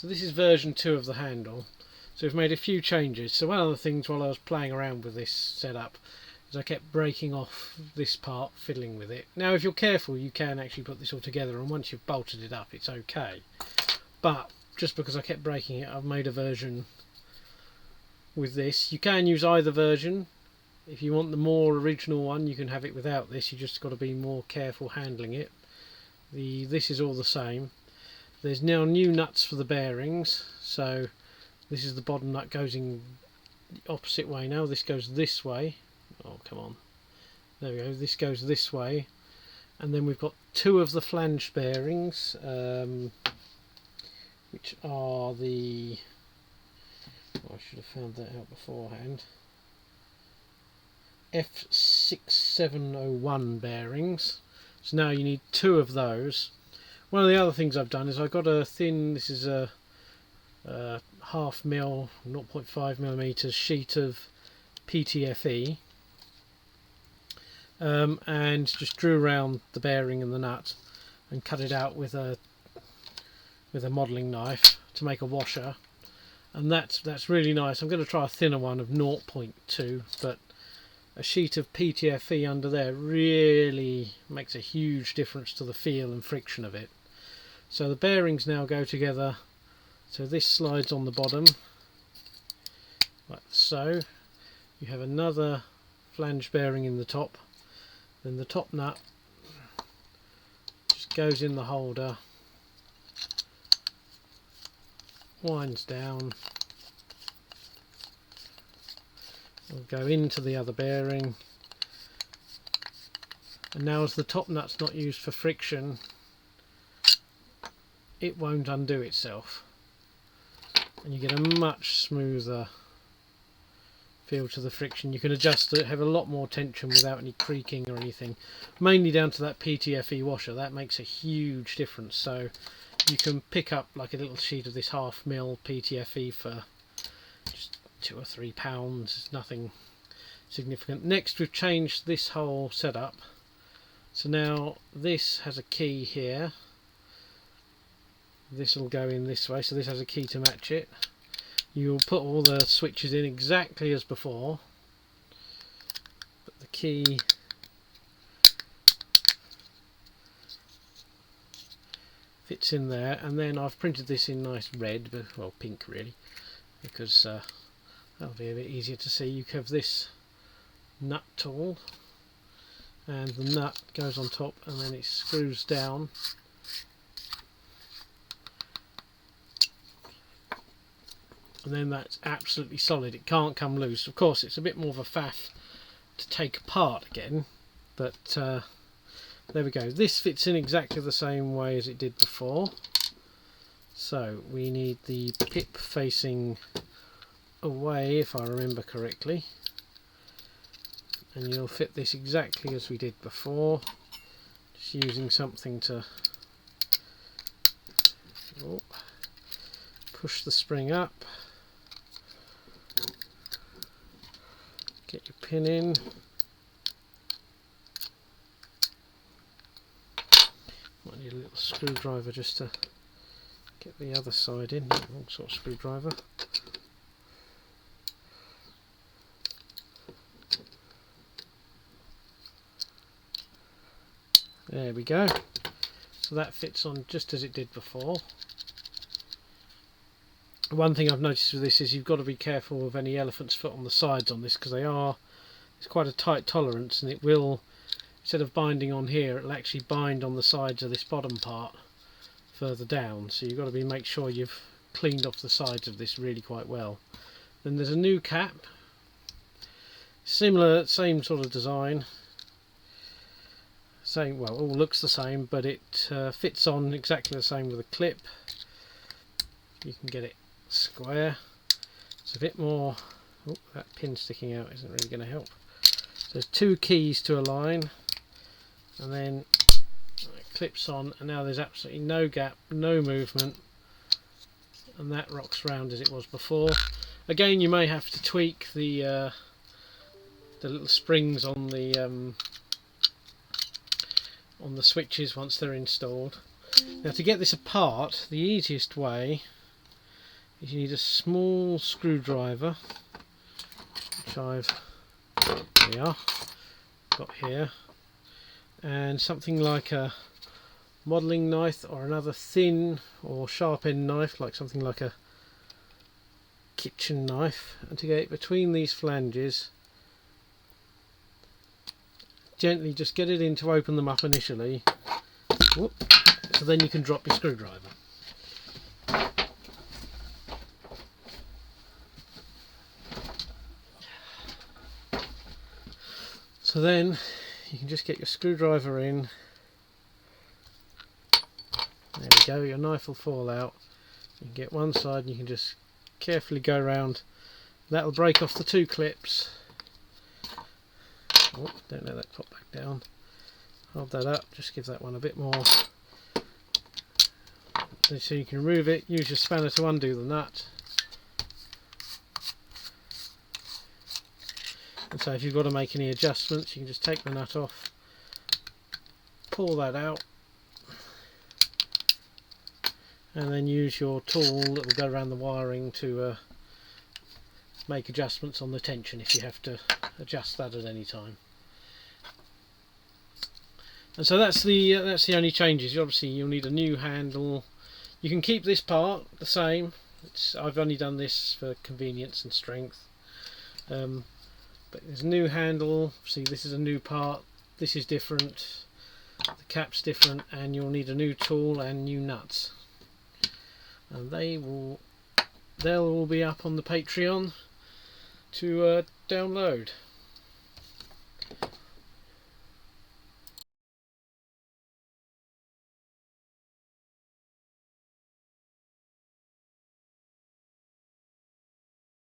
So this is version 2 of the handle. So we've made a few changes. So one of the things while I was playing around with this setup is I kept breaking off this part, fiddling with it. Now if you're careful you can actually put this all together, and once you've bolted it up it's okay. But just because I kept breaking it, I've made a version with this. You can use either version. If you want the more original one you can have it without this, you just got to be more careful handling it. This is all the same. There's now new nuts for the bearings, so this is the bottom nut, goes in the opposite way now. This goes this way. Oh come on, there we go, this goes this way. And then we've got 2 of the flange bearings, which are the, oh, I should have found that out beforehand, F6701 bearings. So now you need 2 of those. One of the other things I've done is I've got a thin, this is a half mil, 0.5 millimeters sheet of PTFE, and just drew around the bearing and the nut and cut it out with a modelling knife to make a washer, and that's really nice. I'm going to try a thinner one of 0.2, but a sheet of PTFE under there really makes a huge difference to the feel and friction of it. So the bearings now go together, so this slides on the bottom like so. You have another flange bearing in the top, then the top nut just goes in the holder, winds down, will go into the other bearing, and now as the top nut's not used for friction, it won't undo itself, and you get a much smoother feel to the friction. You can adjust it, have a lot more tension without any creaking or anything, mainly down to that PTFE washer. That makes a huge difference. So you can pick up like a little sheet of this half mil PTFE for just £2 or £3. It's nothing significant. Next we've changed this whole setup, so now this has a key here. This will go in this way, so this has a key to match it. You'll put all the switches in exactly as before, but the key fits in there, and then I've printed this in nice red, but well, pink really, because that'll be a bit easier to see. You have this nut tool, and the nut goes on top and then it screws down, and then that's absolutely solid. It can't come loose. Of course it's a bit more of a faff to take apart again, but there we go. This fits in exactly the same way as it did before. So we need the pip facing away, if I remember correctly, and you'll fit this exactly as we did before, just using something to push the spring up, get your pin in, might need a little screwdriver just to get the other side in, wrong sort of screwdriver. There we go. So that fits on just as it did before. One thing I've noticed with this is you've got to be careful of any elephant's foot on the sides on this, because it's quite a tight tolerance, and it will, instead of binding on here, it'll actually bind on the sides of this bottom part further down. So you've got to make sure you've cleaned off the sides of this really quite well. Then there's a new cap, similar, same sort of design. Same, well, all looks the same, but it fits on exactly the same with a clip. You can get it square. It's a bit more, oh, that pin sticking out isn't really going to help. So there's 2 keys to align, and then it clips on, and now there's absolutely no gap, no movement, and that rocks round as it was before. Again, you may have to tweak the little springs on the switches once they're installed. Now to get this apart, the easiest way is you need a small screwdriver, which I've got here, and something like a modelling knife or another thin or sharp end knife, like something like a kitchen knife, and to get it between these flanges, gently just get it in to open them up initially. Whoop. So then you can drop your screwdriver. So then you can just get your screwdriver in. There we go, your knife will fall out. You can get one side and you can just carefully go around. That'll break off the two clips. Oh, don't let that pop back down. Hold that up, just give that one a bit more. So you can remove it, use your spanner to undo the nut. And so if you've got to make any adjustments, you can just take the nut off, pull that out, and then use your tool that will go around the wiring to make adjustments on the tension if you have to adjust that at any time. And so that's the only changes. Obviously you'll need a new handle. You can keep this part the same. I've only done this for convenience and strength. But there's a new handle. See, this is a new part. This is different. The cap's different, and you'll need a new tool and new nuts. And they'll all be up on the Patreon to download.